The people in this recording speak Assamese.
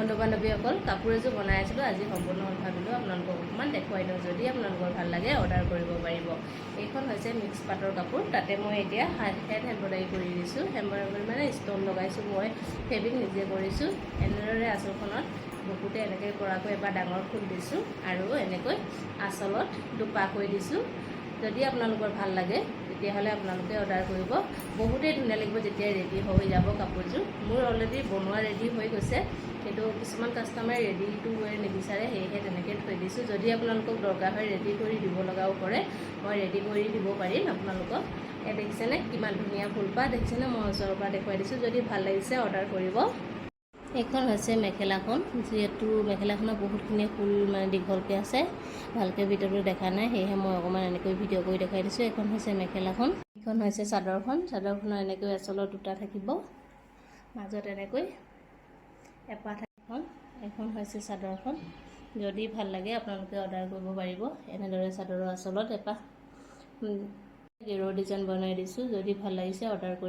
বন্ধু বান্ধৱীসকল কাপোৰ এযোৰ বনাই আছিলোঁ আজি সম্পূৰ্ণ হ'ল ভাবিলোঁ আপোনালোকক অকণমান দেখুৱাই দিওঁ যদি আপোনালোকৰ ভাল লাগে অৰ্ডাৰ কৰিব পাৰিব এইখন হৈছে মিক্স পাটৰ কাপোৰ তাতে মই এতিয়া হেড এম্ব্ৰইডাৰী কৰি দিছোঁ এম্ব্ৰইডাৰী মানে ষ্টন লগাইছোঁ মই ফেব্ৰিক নিজে কৰিছোঁ এনেদৰে আঁচলখনত বুকুতে এনেকৈ পৰাকৈ এবাৰ ডাঙৰ ফুল দিছোঁ আৰু এনেকৈ আঁচলত দুপাকৈ দিছোঁ যদি আপোনালোকৰ ভাল লাগে তেতিয়াহ'লে আপোনালোকে অৰ্ডাৰ কৰিব বহুতেই ধুনীয়া লাগিব যেতিয়া ৰেডি হৈ যাব কাপোৰযোৰ মোৰ অলৰেডি বনোৱা ৰেডি হৈ গৈছে কিন্তু কিছুমান কাষ্টমাৰে ৰেডি টু ৱেৰ নিবিচাৰে সেয়েহে তেনেকৈ থৈ দিছোঁ যদি আপোনালোকক দৰকাৰ হয় ৰেডি কৰি দিব লগাও কৰে মই ৰেডি কৰি দিব পাৰিম আপোনালোকক দেখিছেনে কিমান ধুনীয়া ফুলপাহ দেখিছেনে মই ওচৰৰ পৰা দেখুৱাই দিছোঁ যদি ভাল লাগিছে অৰ্ডাৰ কৰিব এইখন হৈছে মেখেলাখন যিহেতু মেখেলাখনত বহুতখিনি ফুল মানে দীঘলকৈ আছে ভালকৈ ভিডিঅ'টো দেখা নাই সেয়েহে মই অকণমান এনেকৈ ভিডিঅ' কৰি দেখাই দিছোঁ এইখন হৈছে মেখেলাখন এইখন হৈছে চাদৰখনৰ এনেকৈ আঁচলত দুটা থাকিব মাজত এনেকৈ এপাহ থাকিব এইখন হৈছে চাদৰখন যদি ভাল লাগে আপোনালোকে অৰ্ডাৰ কৰিব পাৰিব এনেদৰে চাদৰৰ আঁচলত এপাহ গেৰুৱা ডিজাইন বনাই দিছোঁ যদি ভাল লাগিছে অৰ্ডাৰ কৰিব